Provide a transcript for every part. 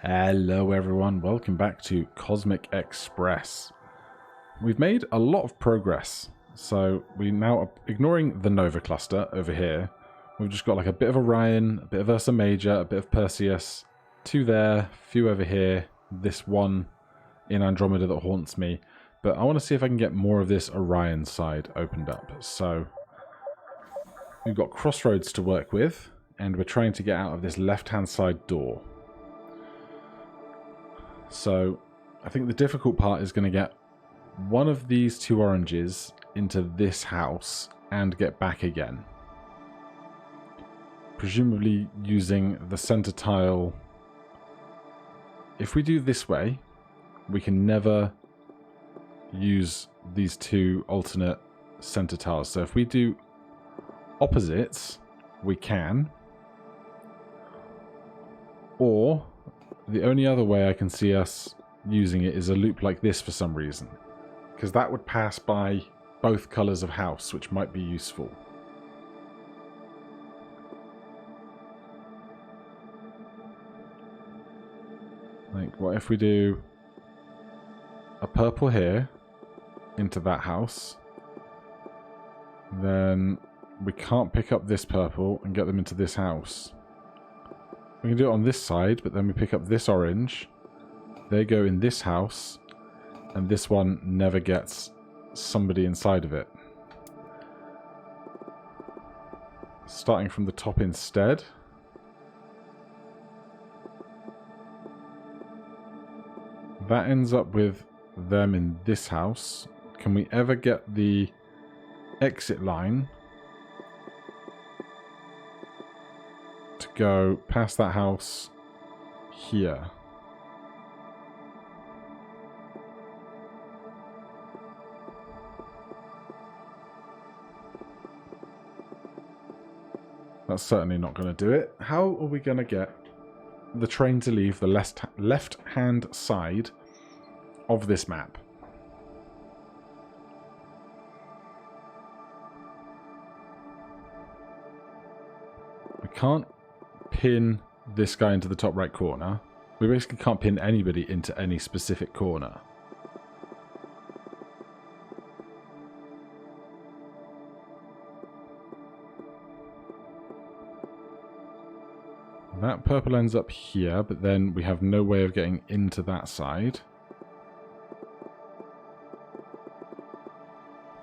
Hello everyone, welcome back to Cosmic Express. We've made a lot of progress, so we now are ignoring the Nova cluster over here. We've just got like a bit of Orion, a bit of Ursa Major, a bit of Perseus, two there, a few over here, this one in Andromeda that haunts me. But I want to see if I can get more of this Orion side opened up. So we've got Crossroads to work with, and we're trying to get out of this left-hand side door. So I think the difficult part is going to get one of these two oranges into this house and get back again. Presumably using the center tile. If we do this way, we can never use these two alternate center tiles. So if we do opposites, we can. Or the only other way I can see us using it is a loop like this for some reason. Because that would pass by both colours of house, which might be useful. Like, what if we do a purple here into that house? Then we can't pick up this purple and get them into this house. We can do it on this side, but then we pick up this orange. They go in this house, and this one never gets somebody inside of it. Starting from the top instead. That ends up with them in this house. Can we ever get the exit line to go past that house here? That's certainly not going to do it. How are we going to get the train to leave the left-hand side of this map? We can't pin this guy into the top right corner. We basically can't pin anybody into any specific corner. That purple ends up here, but then we have no way of getting into that side.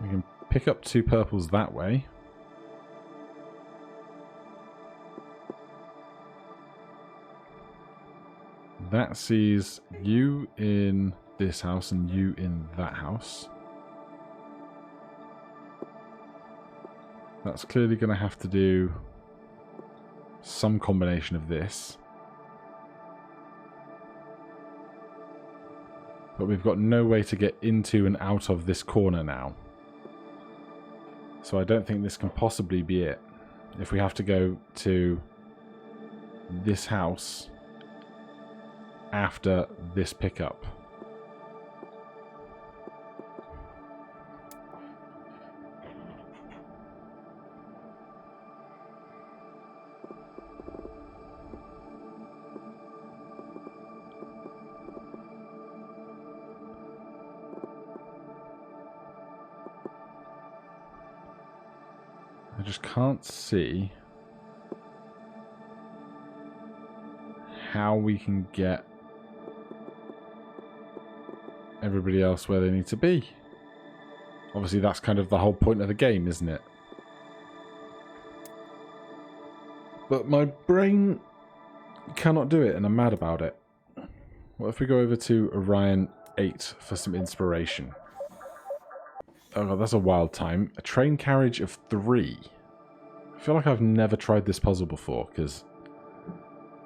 We can pick up two purples that way. That sees you in this house and you in that house. That's clearly going to have to do some combination of this. But we've got no way to get into and out of this corner now. So I don't think this can possibly be it. If we have to go to this house after this pickup. I just can't see how we can get everybody else where they need to be. Obviously that's kind of the whole point of the game, isn't it? But my brain cannot do it and I'm mad about it. What if we go over to Orion 8 for some inspiration? Oh god, that's a wild time. A train carriage of 3. I feel like I've never tried this puzzle before, because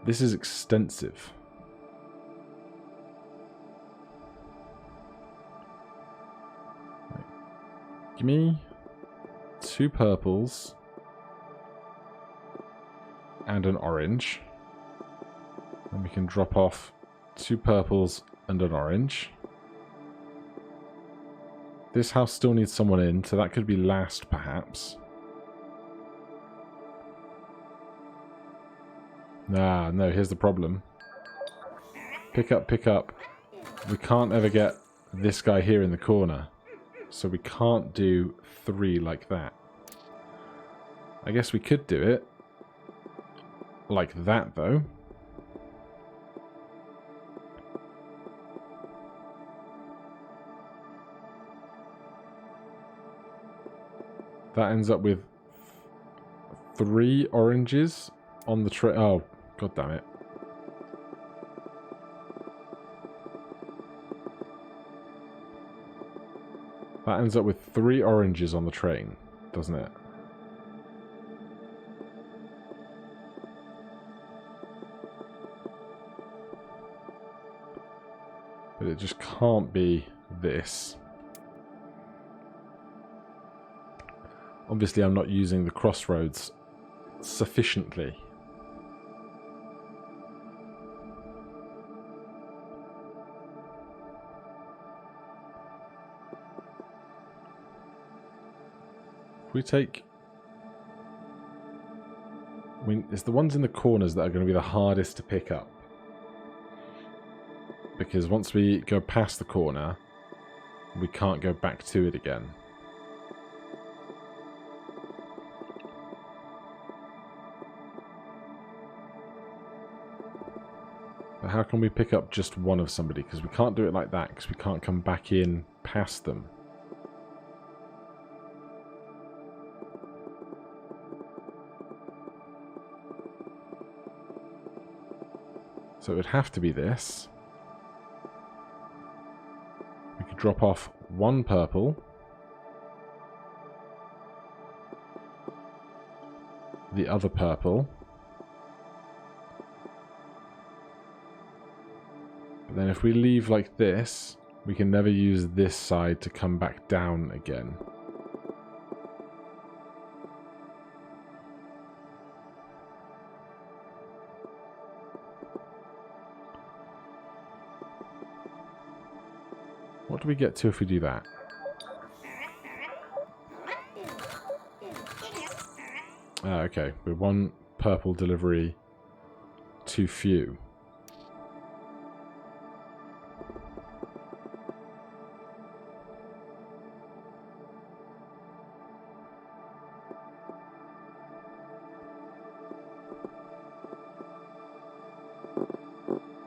this is extensive. Right. Give me two purples and an orange. And we can drop off two purples and an orange. This house still needs someone in, so that could be last, perhaps. Ah, no, here's the problem. Pick up, pick up. We can't ever get this guy here in the corner. So we can't do 3 like that. I guess we could do it like that, though. That ends up with 3 oranges on the tray. Oh, god damn it. That ends up with 3 oranges on the train, doesn't it? But it just can't be this. Obviously, I'm not using the crossroads sufficiently. If we take... I mean, it's the ones in the corners that are going to be the hardest to pick up. Because once we go past the corner, we can't go back to it again. But how can we pick up just one of somebody? Because we can't do it like that, because we can't come back in past them. So it would have to be this. We could drop off 1 purple. The other purple. But then if we leave like this, we can never use this side to come back down again. What do we get to if we do that? Okay, we're 1 purple delivery too few.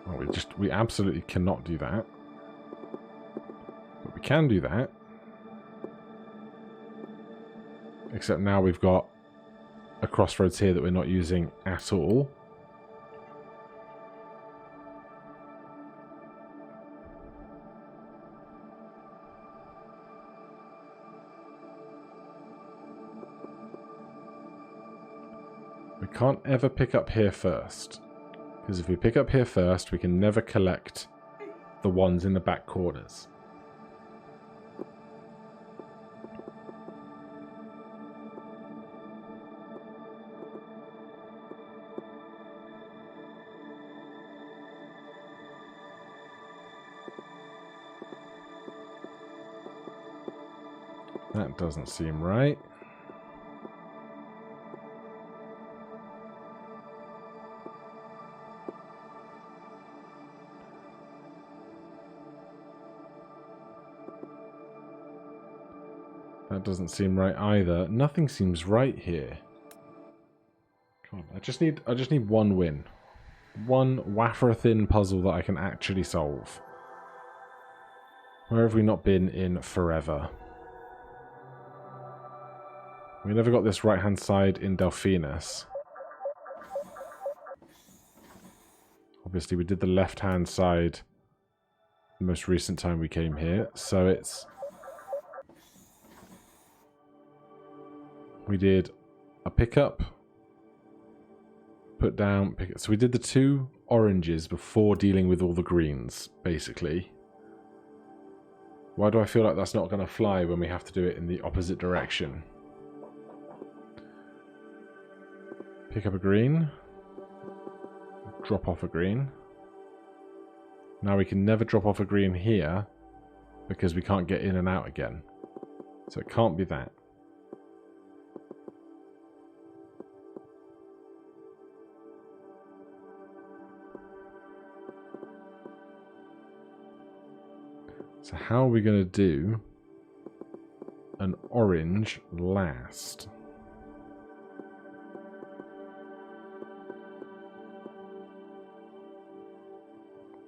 Well, we absolutely cannot do that. But we can do that. Except now we've got a crossroads here that we're not using at all. We can't ever pick up here first. Because if we pick up here first, we can never collect the ones in the back corners. That doesn't seem right. That doesn't seem right either. Nothing seems right here. Come on, I just need 1 win. 1 wafer-thin puzzle that I can actually solve. Where have we not been in forever? We never got this right-hand side in Delphinus. Obviously, we did the left-hand side the most recent time we came here, so it's... We did a pickup, put down, pick up. So we did the 2 oranges before dealing with all the greens, basically. Why do I feel like that's not going to fly when we have to do it in the opposite direction? Pick up a green. Drop off a green. Now we can never drop off a green here because we can't get in and out again. So it can't be that. So how are we going to do an orange last?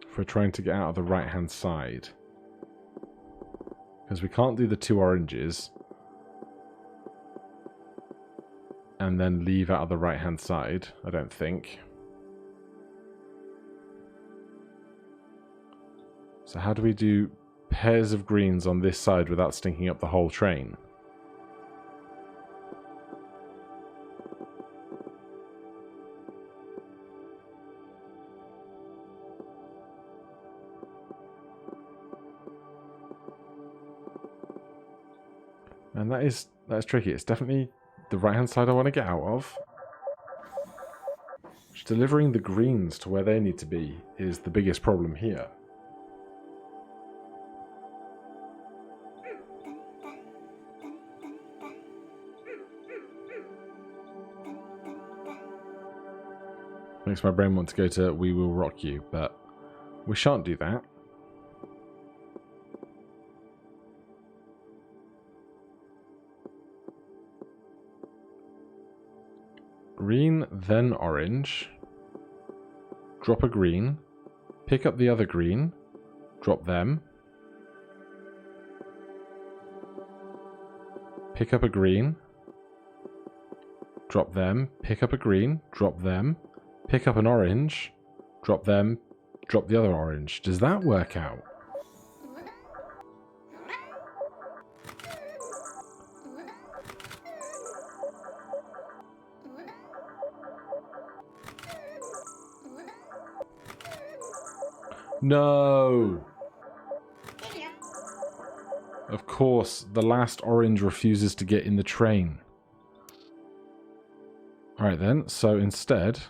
If we're trying to get out of the right-hand side. Because we can't do the 2 oranges and then leave out of the right-hand side, I don't think. So how do we do pairs of greens on this side without stinking up the whole train? And that is tricky. It's definitely the right-hand side I want to get out of. Just delivering the greens to where they need to be is the biggest problem here. Makes my brain want to go to We Will Rock You, but we shan't do that. Green, then orange. Drop a green. Pick up the other green. Drop them. Pick up a green. Drop them. Pick up a green. Drop them. Pick up an orange. Drop them. Drop the other orange. Does that work out? No! Of course, the last orange refuses to get in the train. Alright then, so instead...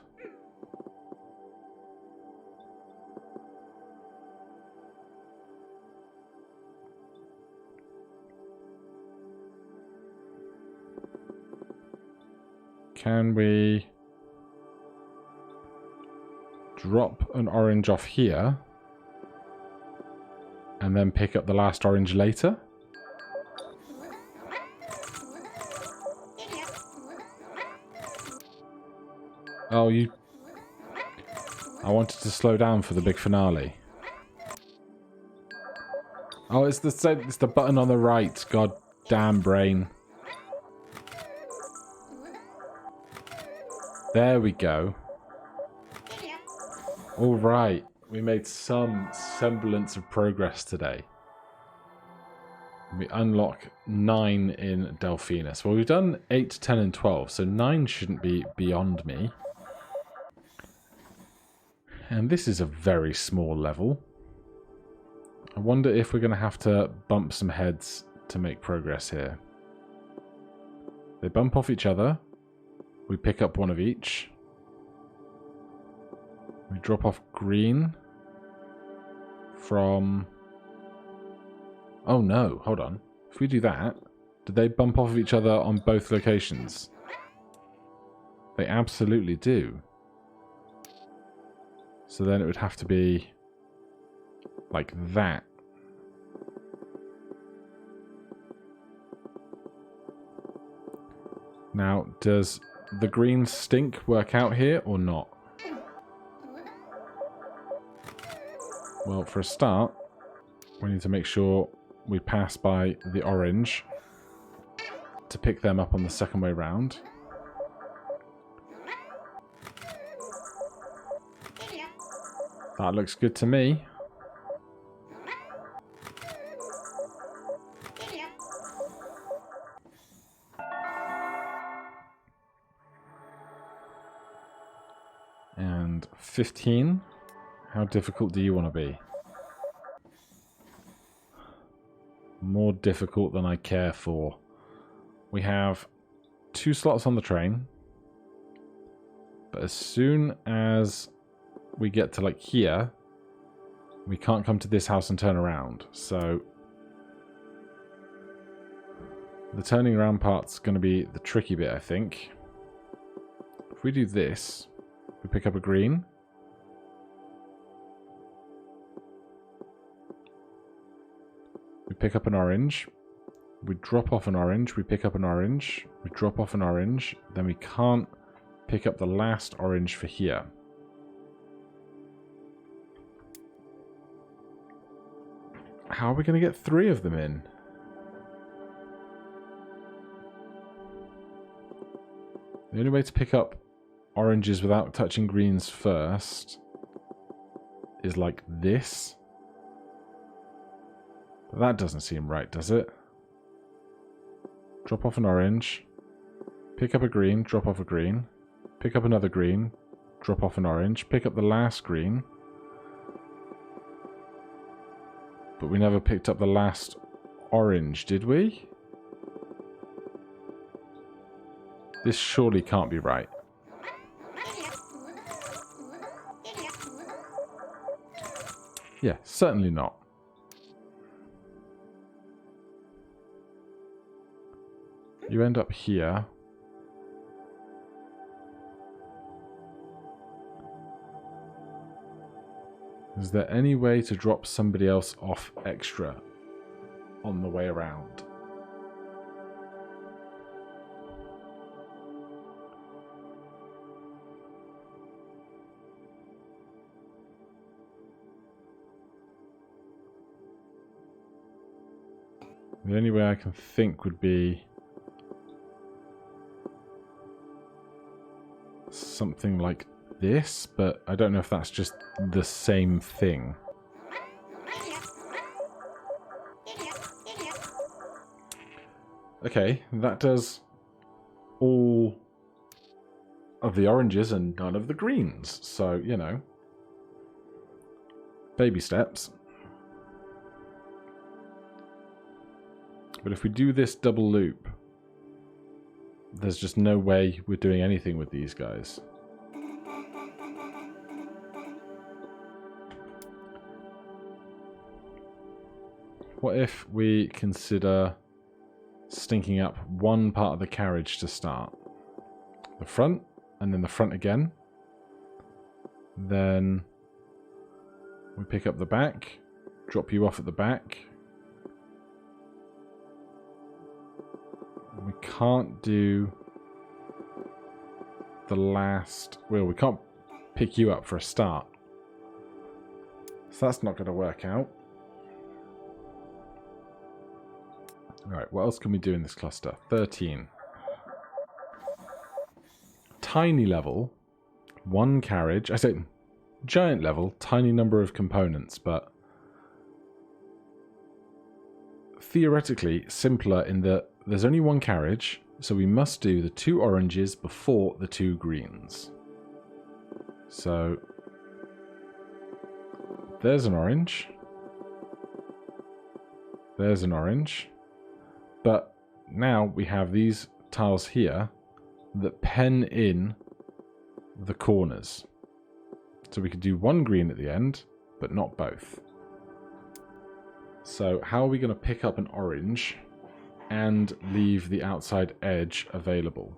can we drop an orange off here and then pick up the last orange later? Oh, you... I wanted to slow down for the big finale. Oh, it's the button on the right. God damn brain. There we go. All right. We made some semblance of progress today. We unlock 9 in Delphinus. Well, we've done 8, 10, and 12, so 9 shouldn't be beyond me. And this is a very small level. I wonder if we're going to have to bump some heads to make progress here. They bump off each other. We pick up one of each. We drop off green from... Oh no, hold on. If we do that, do they bump off of each other on both locations? They absolutely do. So then it would have to be like that. Now, does the green stink work out here or not? Well, for a start, we need to make sure we pass by the orange to pick them up on the second way round. That looks good to me. And 15. How difficult do you want to be? More difficult than I care for. We have 2 slots on the train. But as soon as we get to like here, we can't come to this house and turn around. So the turning around part's going to be the tricky bit, I think. If we do this, we pick up a green. pick up an orange, we drop off an orange, we pick up an orange, we drop off an orange, then we can't pick up the last orange for here. How are we going to get 3 of them in? The only way to pick up oranges without touching greens first is like this. But that doesn't seem right, does it? Drop off an orange, pick up a green, drop off a green, pick up another green, drop off an orange, pick up the last green. But we never picked up the last orange, did we? This surely can't be right. Yeah, certainly not. You end up here. Is there any way to drop somebody else off extra on the way around? The only way I can think would be something like this, but I don't know if that's just the same thing. Okay, that does all of the oranges and none of the greens. So, you know, baby steps. But if we do this double loop, there's just no way we're doing anything with these guys. What if we consider stinking up one part of the carriage to start? The front, and then the front again. Then we pick up the back, drop you off at the back. We can't do the last... Well, we can't pick you up for a start. So that's not going to work out. Alright, what else can we do in this cluster? 13. Tiny level, 1 carriage. I say giant level, tiny number of components, but theoretically simpler in that there's only 1 carriage, so we must do the 2 oranges before the 2 greens. So there's an orange. There's an orange. But now we have these tiles here that pen in the corners. So we could do 1 green at the end, but not both. So how are we going to pick up an orange and leave the outside edge available?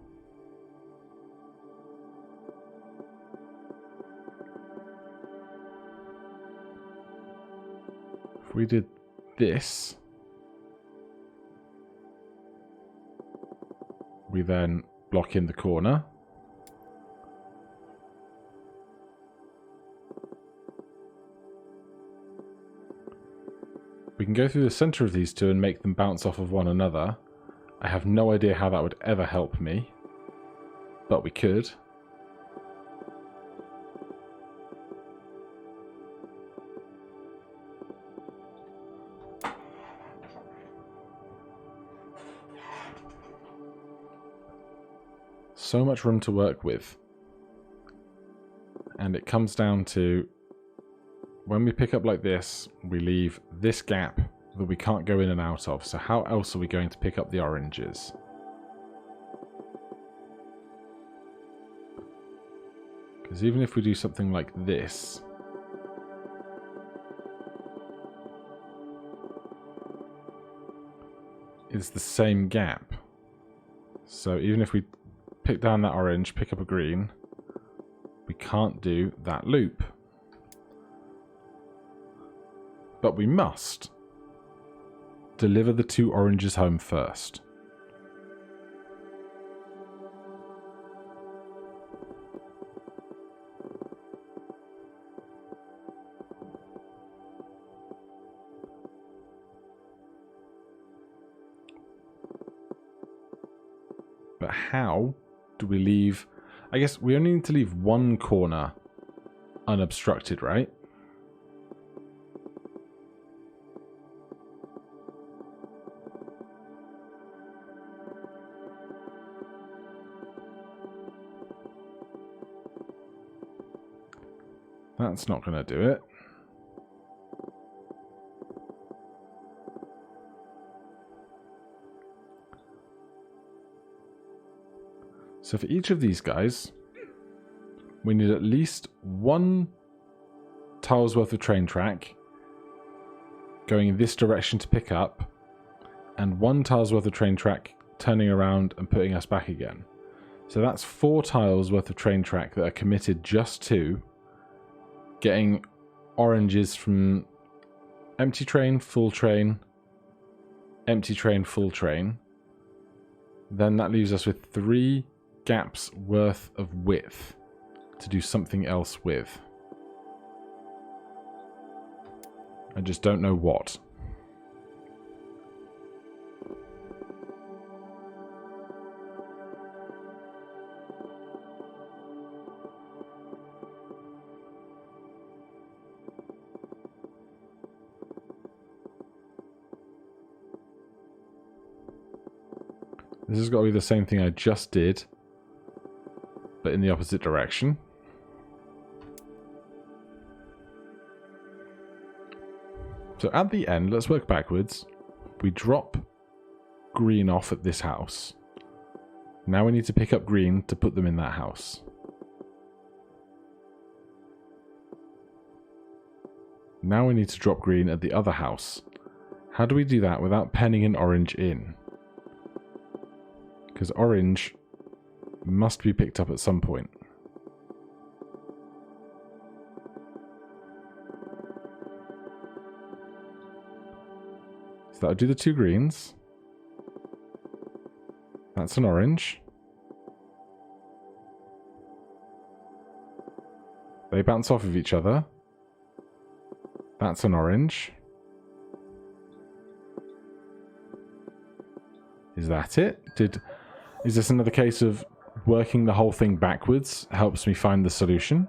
If we did this, we then block in the corner. We can go through the center of these 2 and make them bounce off of one another. I have no idea how that would ever help me, but we could. So much room to work with. And it comes down to, when we pick up like this, we leave this gap that we can't go in and out of. So how else are we going to pick up the oranges? Because even if we do something like this, it's the same gap. So even if we pick down that orange, pick up a green, we can't do that loop. But we must. deliver the 2 oranges home first. But how do we leave... I guess we only need to leave one corner unobstructed, right? That's not going to do it. So for each of these guys, we need at least 1 tile's worth of train track going in this direction to pick up, and 1 tile's worth of train track turning around and putting us back again. So that's 4 tiles worth of train track that are committed just to getting oranges from empty train, full train, empty train, full train. Then that leaves us with 3 gaps worth of width to do something else with. I just don't know what. This has got to be the same thing I just did, but in the opposite direction. So at the end, let's work backwards. We drop green off at this house. Now we need to pick up green to put them in that house. Now we need to drop green at the other house. How do we do that without penning an orange in? Because orange must be picked up at some point. So that'll do the 2 greens. That's an orange. They bounce off of each other. That's an orange. Is that it? Is this another case of working the whole thing backwards helps me find the solution?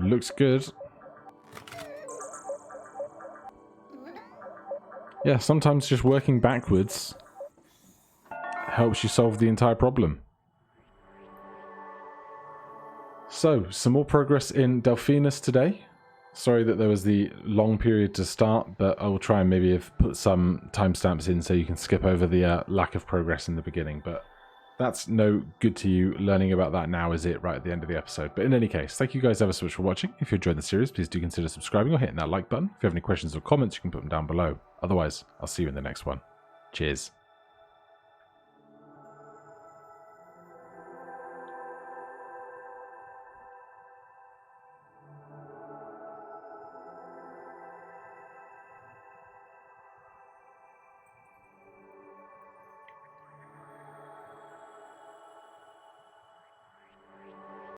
Looks good. Yeah, sometimes just working backwards helps you solve the entire problem. So, some more progress in Delphinus today. Sorry that there was the long period to start, but I will try and maybe have put some timestamps in so you can skip over the lack of progress in the beginning. But that's no good to you. Learning about that now is it right at the end of the episode. But in any case, thank you guys ever so much for watching. If you enjoyed the series, please do consider subscribing or hitting that like button. If you have any questions or comments, you can put them down below. Otherwise, I'll see you in the next one. Cheers.